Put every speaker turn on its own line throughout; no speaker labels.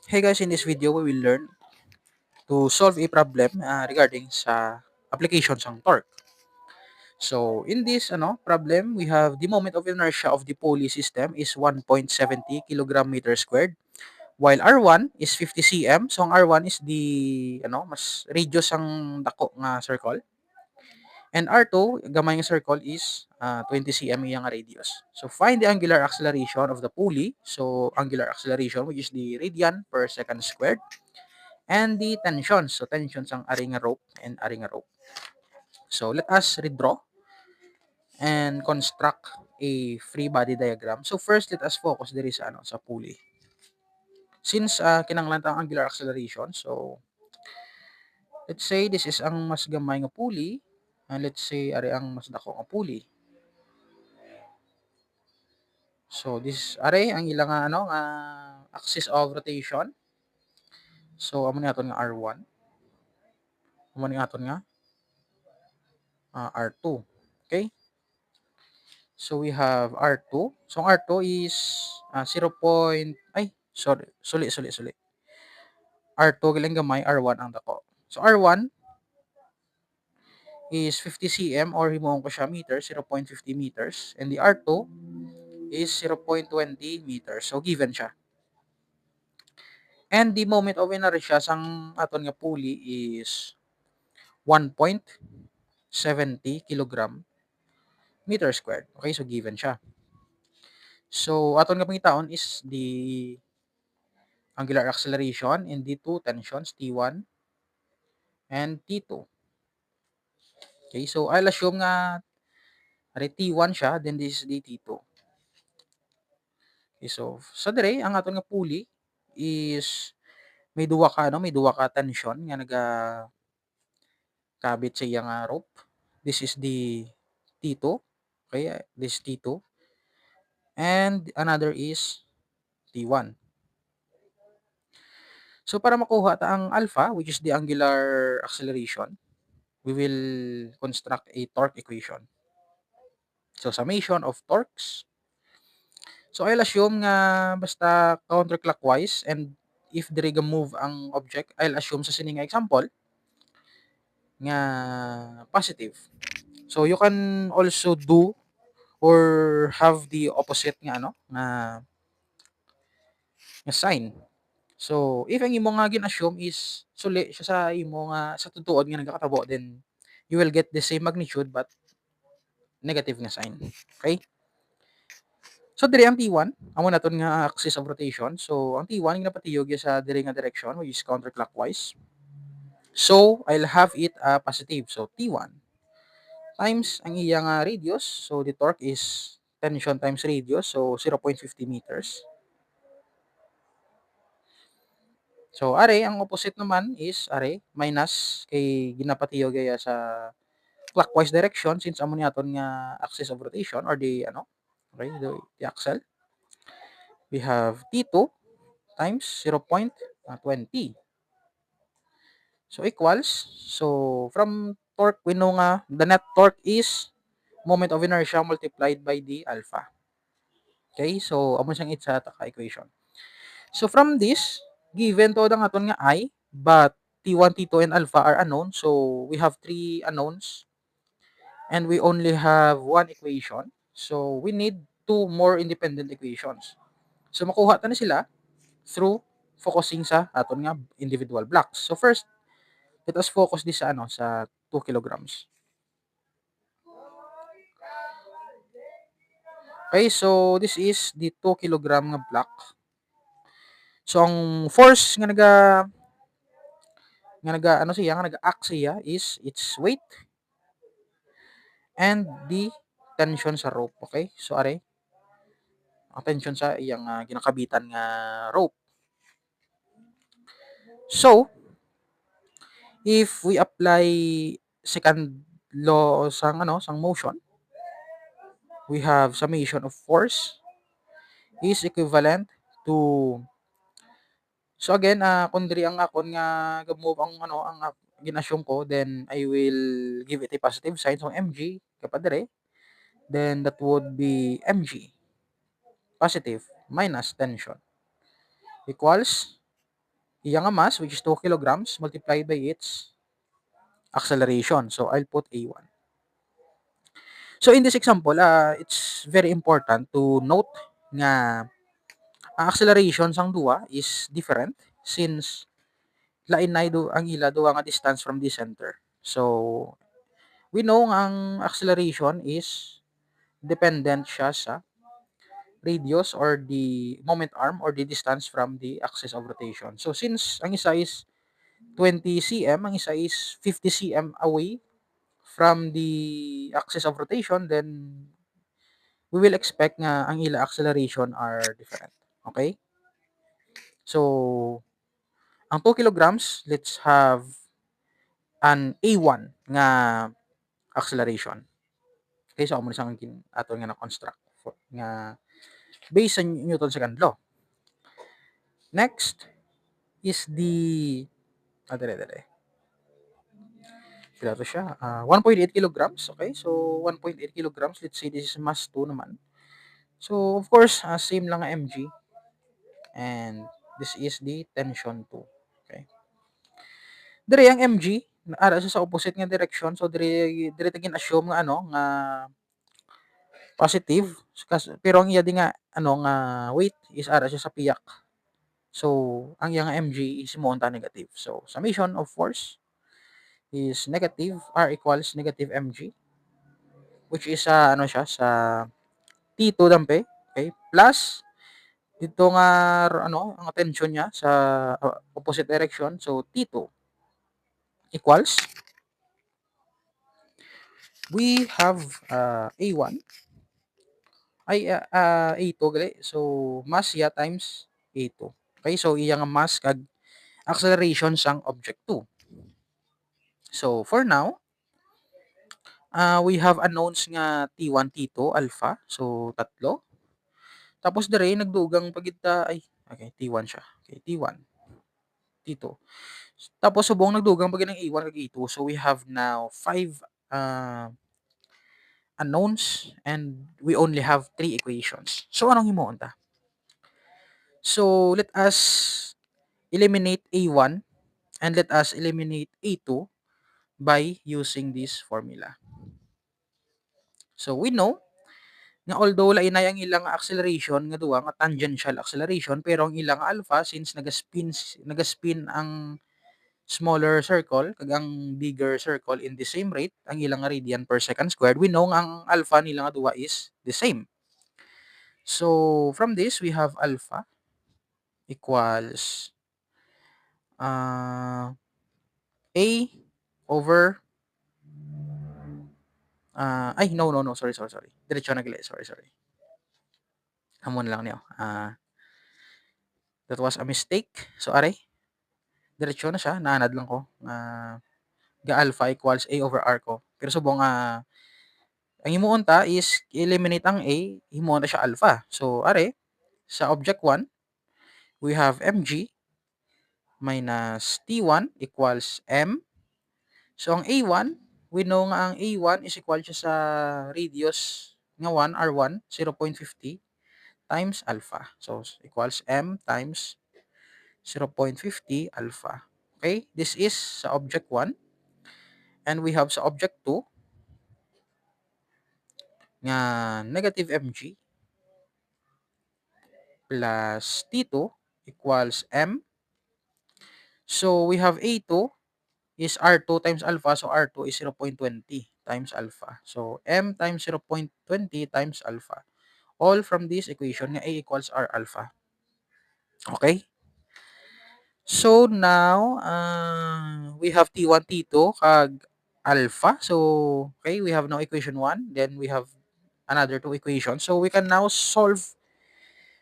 Hey guys, in this video we will learn to solve a problem regarding sa applications ng torque. So in this problem, we have the moment of inertia of the pulley system is 1.70 kilogram meter squared, while R1 is 50 cm. So ang R1 is the mas radius ang dako nga circle, and R2 gamay nga circle is 20 cm yang radius. So find the angular acceleration of the pulley. So angular acceleration, which is the radian per second squared, and the tensions. So tensions ang aring rope and aring rope. So let us redraw and construct a free body diagram. So first, let us focus diri sa sa pulley. Since kinahanglan ta ang angular acceleration, so let's say this is ang mas gamay nga pulley, and let's say ari ang mas dako nga pulley. So this ari ang ilang nga axis of rotation. So amo ni aton nga R1, amo ni aton nga R2. Okay? So we have R2. So ang R2 is 0. Ay, sorry. Suli. R2 gilang gamay, R1 ang dako. So R1 is 50 cm or himuon ko siya meters, 0.50 meters. And the R2 is 0.20 meters. So given siya. And the moment of inertia sang aton nga pulley is 1.70 kilogram meter squared. Okay, so given siya. So aton nga pangitaon is the angular acceleration in the two tensions T1 and T2. Okay, so I'll assume nga T1 siya, then this is the T2. Okay, so sa dire ang aton nga pulley is may duwa ka tension nga kabit sa iyang rope. This is the T2. Okay, this is T2. And another is T1. So para makuha ta ang alpha, which is the angular acceleration, we will construct a torque equation. So summation of torques. So I'll assume nga basta counterclockwise, and if diri ga move ang object, I'll assume sa sining example nga positive. So you can also do or have the opposite nga nga sign. So if ang imo nga gin-assume is suli siya sa imo nga sa tutuod nga nagakatabo, then you will get the same magnitude but negative nga sign. Okay? So diri ang T1, amo naton nga axis of rotation. So ang T1 yung napatiyog sa diri nga direction, which is counterclockwise. So I'll have it positive. So T1 times ang iyang radius. So the torque is tension times radius, so 0.50 meters. So are ang opposite naman is minus kay ginapatiyog gaya sa clockwise direction, since amo ni aton nga axis of rotation or the the axle. We have T2 times 0.20. So equals, so from torque we know nga the net torque is moment of inertia multiplied by the alpha. Okay, so amo siyang itsa ta ka equation. So from this, given to ang aton nga I, but T1, T2 and alpha are unknown, so we have three unknowns and we only have one equation. So we need two more independent equations. So makuha ta na sila through focusing sa aton nga individual blocks. So first, let us focus this sa 2 kilograms. Okay, so this is the 2 kilogram nga block. So ang force nga nag-act siya is its weight and the tension sa rope. Okay, so ang tension sa iyang ginakabitan nga rope. So if we apply second law sang sang motion, we have summation of force is equivalent to, so again kung diri ang akon nga ga-move ang gin-assume ko, then I will give it a positive sign. So mg kapag diri, then that would be mg positive minus tension equals Iya nga mass, which is 2 kilograms, multiplied by its acceleration. So, I'll put A1. So, in this example, it's very important to note nga ang acceleration sang duwa is different since lain na ang ila duwa nga distance from the center. So, we know nga ang acceleration is dependent siya sa radius or the moment arm or the distance from the axis of rotation. So, since ang isa is 20 cm, ang isa is 50 cm away from the axis of rotation, then we will expect nga ang ila acceleration are different. Okay? So, ang 2 kilograms, let's have an A1 nga acceleration. Okay, so amo sang ato nga na-construct nga based sa Newton's second law. Next is the dali. Pila to siya? 1.8 kilograms. Okay, so 1.8 kilograms. Let's say this is mass 2 naman. So, of course, same lang nga mg. And this is the tension 2. Okay. Dire ang mg, ara sa opposite nga direction. So, dire tigin assume nga nga positive. Pero ang iya di nga nga weight is ara siya sa piyak. So, ang iya nga mg is mo negative. So, summation of force is negative r equals negative mg, which is siya sa T2 dampe, okay, plus dito nga ang tension niya sa opposite direction, so T2 equals we have A1 ay A2 gali, so mass ya times A2. Okay, so iya nga mass kag acceleration sang object 2. So for now, we have unknowns nga T1, T2, alpha. So, tatlo. Tapos dire nagdugang pagita ay okay, T1 siya. Okay, T1, T2. Tapos subong nagdugang pagid ng A1 kag A2. So, we have now 5 unknowns and we only have 3 equations. So, anong himuon ta? So, let us eliminate A1 and let us eliminate A2 by using this formula. So, we know nga although lainay ang ilang acceleration nga duwa nga tangential acceleration pero ang ilang alpha since nagaspin ang smaller circle kag ang bigger circle in the same rate ang ilang radian per second squared, we know nga ang alpha nila nga duwa is the same. So from this we have alpha equals A over ay no sorry diretso na gali, sorry hamon lang niyo that was a mistake. So are diretso na siya, naanad lang ko ga alpha equals A over R ko. Pero subong ang himuon ta is eliminate ang A, himuon ta siya alpha. So are sa object 1, we have mg minus T1 equals m. So ang A1, we know nga ang A1 is equal siya sa radius nga 1, R1, 0.50 times alpha. So equals m times 0.50 alpha. Okay, this is sa object 1. And we have sa object 2 nga negative mg plus T2 equals m. So we have A2 is R2 times alpha. So R2 is 0.20 times alpha. So m times 0.20 times alpha. All from this equation nga A equals R alpha. Okay? So now, we have T1, T2 kag alpha. So, okay, we have now equation 1. Then we have another 2 equations. So, we can now solve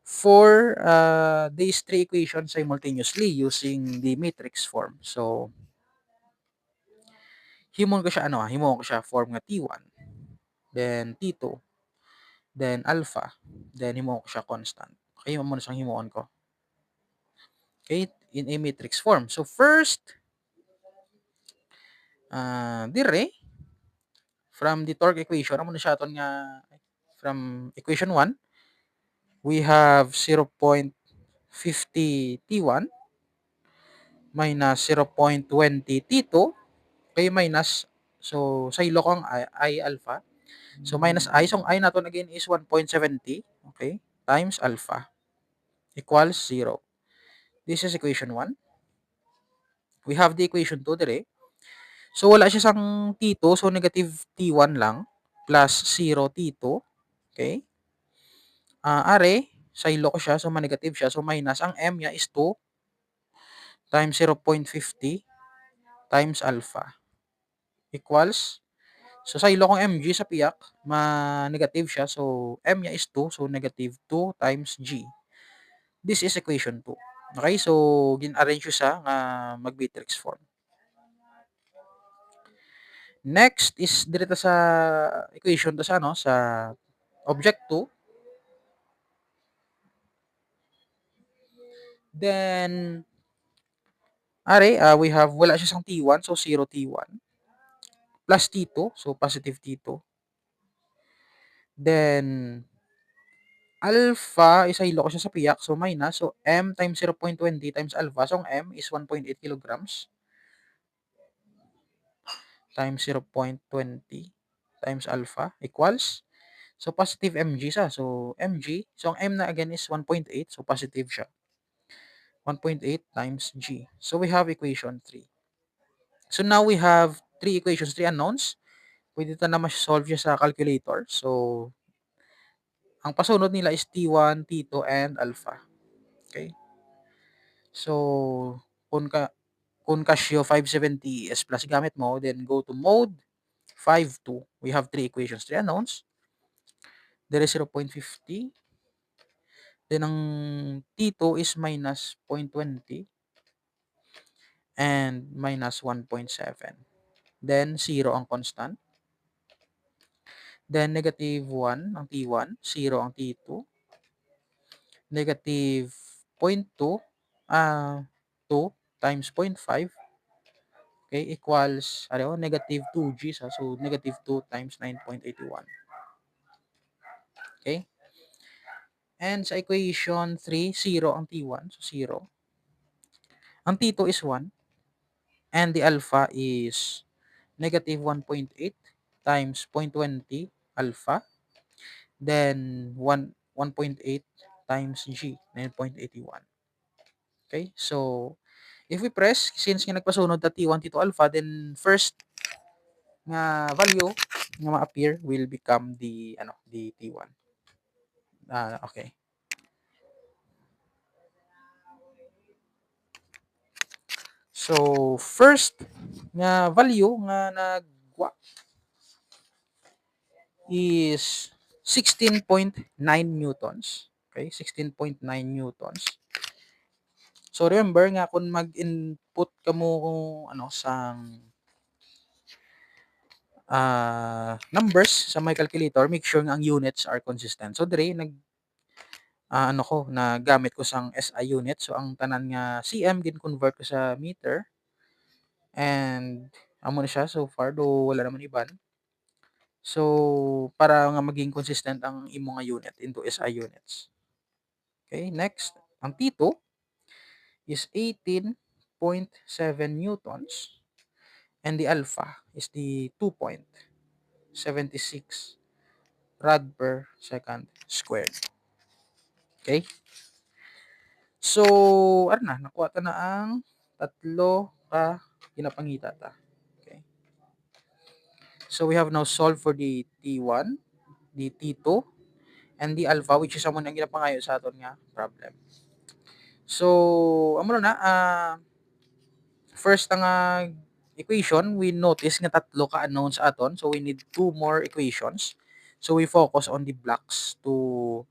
for these 3 equations simultaneously using the matrix form. So, himon ko siya form nga T1, then T2, then alpha, then himon ko siya constant. Okay, muna sang himuon ko. Okay, in a matrix form. So, first, dire, from the torque equation, amo na siya aton nga from equation 1, we have 0.50 T1 minus 0.20 T2, okay, minus, so sa ilo ko ang I alpha. So minus I, so ang I natin again is 1.70, okay, times alpha equals 0. This is equation 1. We have the equation 2 dire. So wala siya sang T2, so negative T1 lang plus 0 T2, okay? Are, sa ilo ko siya, so ma-negative siya, so minus ang M niya is 2 times 0.50 times alpha equals, so sa ilo kong mg sa piyak, ma-negative siya, so m niya is 2, so negative 2 times g. This is equation 2. Okay, so gin-arrange ko siya nga mag-matrix form. Next is direta sa equation to sa ano, sa object 2. Then we have, wala siya sang T1, so 0 T1 plus T2, so positive T2. Then alpha, isahilo ko siya sa piyak, so minus, so m times 0.20 times alpha, so ang m is 1.8 kilograms times 0.20 times alpha equals, so positive mg sa, so mg, so ang m na again is 1.8, so positive siya. 1.8 times g. So we have equation 3. So now we have 3 equations, 3 unknowns. Pwede ta na ma-solve siya sa calculator. So ang pasunod nila is T1, T2, and alpha. Okay? So kung Casio 570 S plus gamit mo, then go to mode 5.2. We have 3 equations, 3 unknowns. There is 0.50. Then ang T2 is minus 0.20 and minus 1.7. Then 0 ang constant. Then negative 1 ang T1, 0 ang T2. Negative 0.2, 2 times 0.5, okay, equals, negative 2G, so negative 2 times 9.81. Okay? And sa equation 3, 0 ang T1, so 0. Ang T2 is 1, and the alpha is negative 1.8 times 0.20 alpha, then 1.8 times G, 9.81. Okay? So, if we press, since nga nagpasunod ta T1, T2 alpha, then first nga value nga ma-appear will become the the T1. Okay. So, first nga value nga nagwa is 16.9 newtons. Okay, 16.9 newtons. So, remember nga kung mag-input ka mo sang numbers sa my calculator, make sure nga ang units are consistent. So, dire nagamit ko sang SI unit. So, ang tanan nga cm gin-convert ko sa meter. And amo na siya so far, though wala naman iban. So, para nga maging consistent ang imo nga unit into SI units. Okay, next, ang P2 is 18.7 newtons and the alpha is the 2.76 rad per second squared. Okay? So, nakuha ta na ang tatlo ka ginapangita ta. Okay? So, we have now solved for the T1, the T2, and the alpha, which is amon ang ginapangayo sa aton nga problem. So, amo na first ang equation, we notice nga tatlo ka unknowns aton. So, we need 2 more equations. So, we focus on the blocks to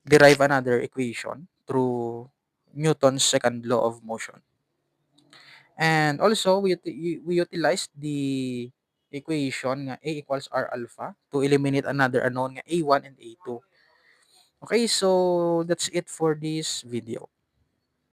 derive another equation through Newton's second law of motion. And also, we utilize the equation nga A equals R alpha to eliminate another unknown nga A1 and A2. Okay, so that's it for this video.